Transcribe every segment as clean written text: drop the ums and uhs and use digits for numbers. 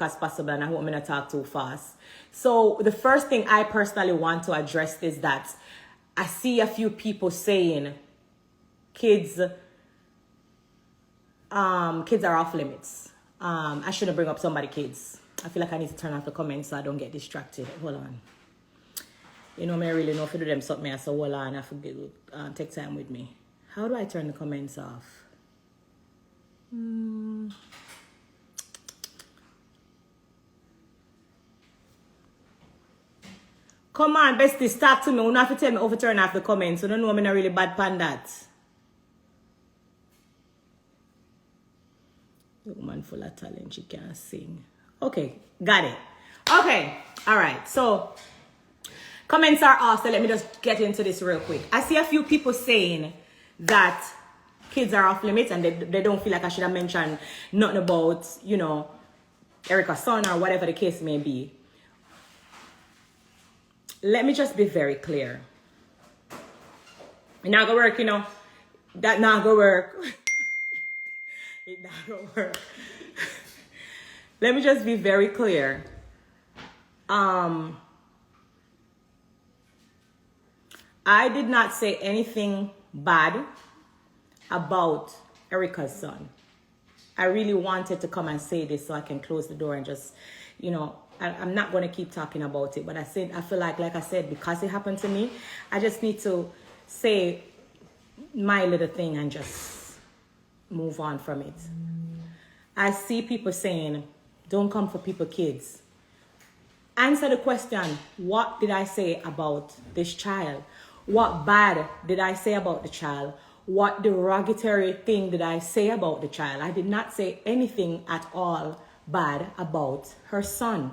as possible, and I hope I'm not talk too fast. So the first thing I personally want to address is that I see a few people saying kids are off limits. I shouldn't bring up somebody's kids. I feel like I need to turn off the comments so I don't get distracted. Hold on. You know me, I really know if you do them something, I say, hold on, I forget, take time with me. How do I turn the comments off? Come on, bestie, talk to me. You don't have to tell me over turn off the comments. You don't know I'm not really bad pan that. The woman full of talent, she can't sing. Okay, got it. Okay, all right. So, comments are off, so let me just get into this real quick. I see a few people saying that kids are off limits and they don't feel like I should have mentioned nothing about, you know, Erica's son or whatever the case may be. Let me just be very clear. It not gonna work, you know. That not gonna work. It not gonna work. Let me just be very clear. I did not say anything bad about Erica's son. I really wanted to come and say this so I can close the door and just, you know, I'm not going to keep talking about it, but I feel like I said, because it happened to me, I just need to say my little thing and just move on from it. I see people saying, don't come for people's kids. Answer the question, what did I say about this child? What bad did I say about the child? What derogatory thing did I say about the child? I did not say anything at all bad about her son.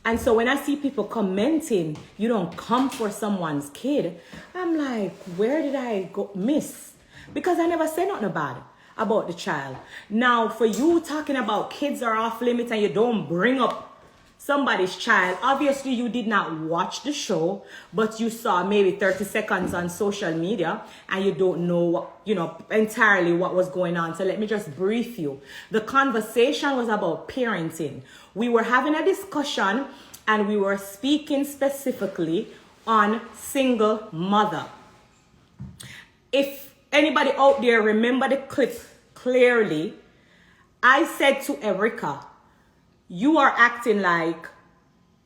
And so when I see people commenting, you don't come for someone's kid, I'm like, where did I go miss? Because I never said nothing bad about the child. Now, for you talking about kids are off limits and you don't bring up somebody's child, obviously you did not watch the show, but you saw maybe 30 seconds on social media and you don't know what, you know, entirely what was going on. So let me just brief you. The conversation was about parenting. We were having a discussion and we were speaking specifically on single mother. If anybody out there remember the clip clearly, I said to Erica, you are acting like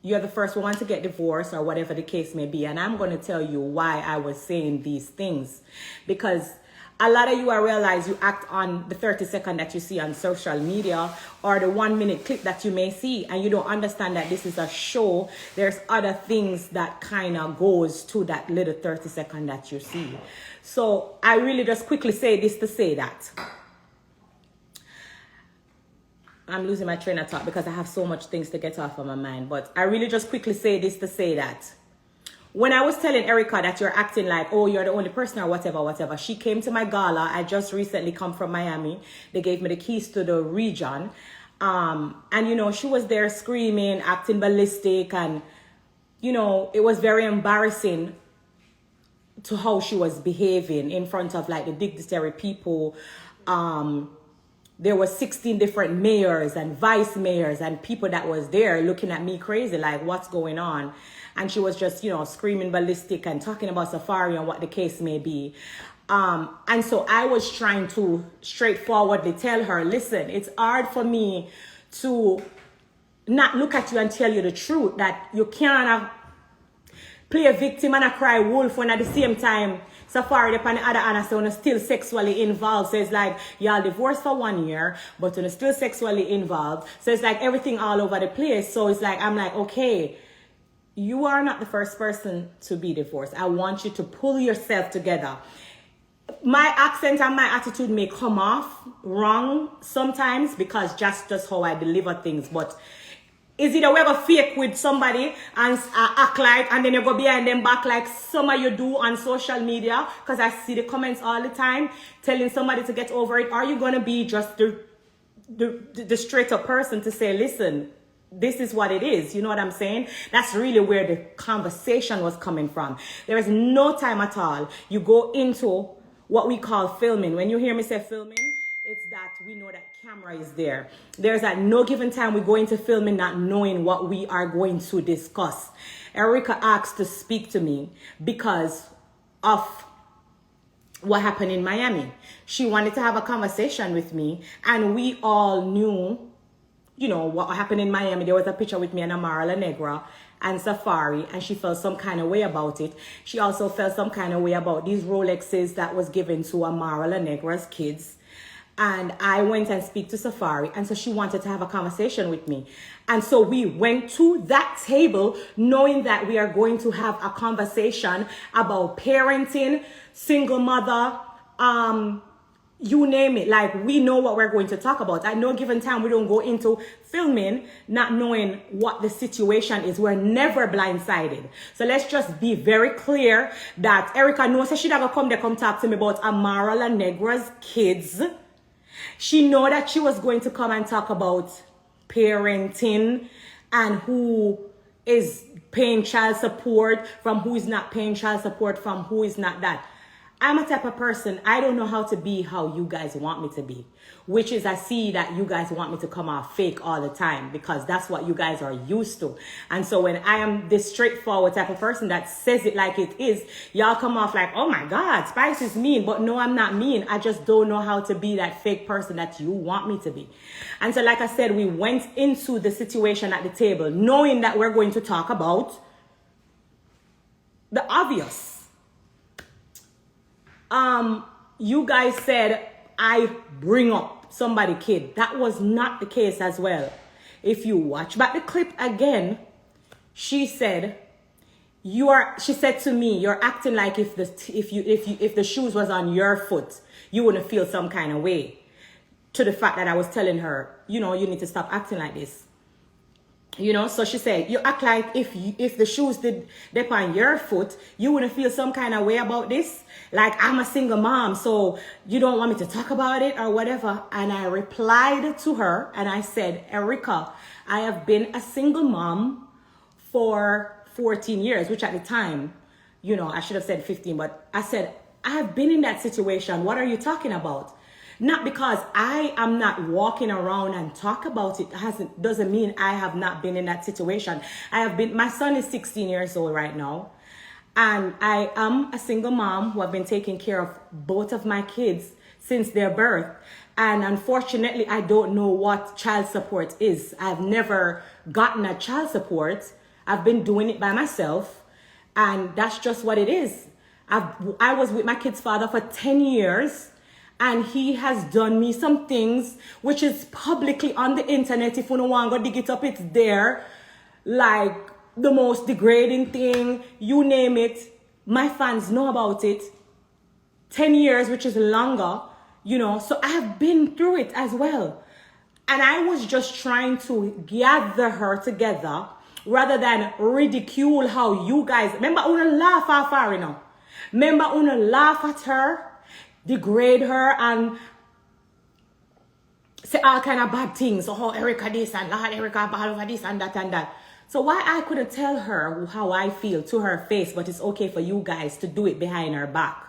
you're the first one to get divorced or whatever the case may be. And I'm going to tell you why I was saying these things. Because a lot of you, I realize you act on the 30-second that you see on social media or the 1-minute clip that you may see. And you don't understand that this is a show. There's other things that kind of goes to that little 30-second that you see. So I really just quickly say this to say that. I'm losing my train of thought because I have so much things to get off of my mind. But I really just quickly say this to say that when I was telling Erica that you're acting like, oh, you're the only person or whatever, she came to my gala. I just recently come from Miami. They gave me the keys to the region. And, you know, she was there screaming, acting ballistic. And, you know, it was very embarrassing to how she was behaving in front of like the dignitary people. There were 16 different mayors and vice mayors and people that was there looking at me crazy, like, what's going on? And she was just, you know, screaming ballistic and talking about Safari and what the case may be. And so I was trying to straightforwardly tell her, listen, it's hard for me to not look at you and tell you the truth, that you can't play a victim and a cry wolf when at the same time Safari upon the other hand, so still sexually involved. So it's like y'all divorced for 1 year, but you're still sexually involved. So it's like everything all over the place. So it's like, I'm like, okay, you are not the first person to be divorced. I want you to pull yourself together. My accent and my attitude may come off wrong sometimes because just how I deliver things, but is it a way of fake with somebody and act like, and then you go behind them back like some of you do on social media? Because I see the comments all the time telling somebody to get over it. Are you going to be just the straight up person to say, listen, this is what it is? You know what I'm saying? That's really where the conversation was coming from. There is no time at all. You go into what we call filming. When you hear me say filming, it's that we know that camera is there. There's at no given time we go into filming not knowing what we are going to discuss. Erica asked to speak to me because of what happened in Miami. She wanted to have a conversation with me, and we all knew, you know, what happened in Miami. There was a picture with me and Amara La Negra and Safari, and she felt some kind of way about it. She also felt some kind of way about these Rolexes that was given to Amara La Negra's kids. And I went and speak to Safari, and so she wanted to have a conversation with me. And so we went to that table knowing that we are going to have a conversation about parenting, single mother, you name it. Like, we know what we're going to talk about. At no given time, we don't go into filming not knowing what the situation is. We're never blindsided. So let's just be very clear that Erica knows that she's not going to come talk to me about Amara La Negra's kids. She know that she was going to come and talk about parenting and who is paying child support from who is not paying child support from who is not that. I'm a type of person, I don't know how to be how you guys want me to be. Which is, I see that you guys want me to come off fake all the time because that's what you guys are used to. And so when I am this straightforward type of person that says it like it is, y'all come off like, oh my God, Spice is mean. But no, I'm not mean. I just don't know how to be that fake person that you want me to be. And so like I said, we went into the situation at the table knowing that we're going to talk about the obvious. You guys said I bring up somebody kid. That was not the case as well. If you watch back the clip again, she said to me, you're acting like if the shoes was on your foot, you wouldn't feel some kind of way. To the fact that I was telling her, you know, you need to stop acting like this. You know, so she said, you act like if the shoes did dip on your foot, you wouldn't feel some kind of way about this. Like, I'm a single mom, so you don't want me to talk about it or whatever. And I replied to her and I said, Erica, I have been a single mom for 14 years, which at the time, you know, I should have said 15, but I said, I have been in that situation. What are you talking about? Not because I am not walking around and talk about it doesn't mean I have not been in that situation. My son is 16 years old right now. And I am a single mom who have been taking care of both of my kids since their birth. And unfortunately, I don't know what child support is. I've never gotten a child support. I've been doing it by myself. And that's just what it is. I was with my kid's father for 10 years. And he has done me some things which is publicly on the internet. If you don't want to go dig it up, it's there. Like the most degrading thing, you name it. My fans know about it. 10 years, which is longer, you know. So I have been through it as well. And I was just trying to gather her together rather than ridicule how you guys. Remember, I want to laugh at her, you know. Remember, I want to laugh at her, degrade her, and say all kind of bad things. Oh, Erica this and that, Erica bad over this and that and that. So why I couldn't tell her how I feel to her face, but it's okay for you guys to do it behind her back.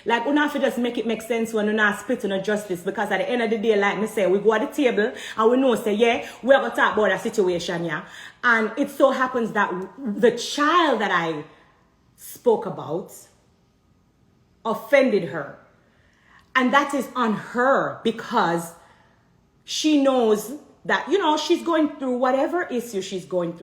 Like, we have to just make it make sense when we not split on justice, because at the end of the day, like me say, we go at the table and we know, say, yeah, we're going to talk about that situation, yeah. And it so happens that the child that I spoke about offended her. And that is on her, because she knows that, you know, she's going through whatever issue she's going through.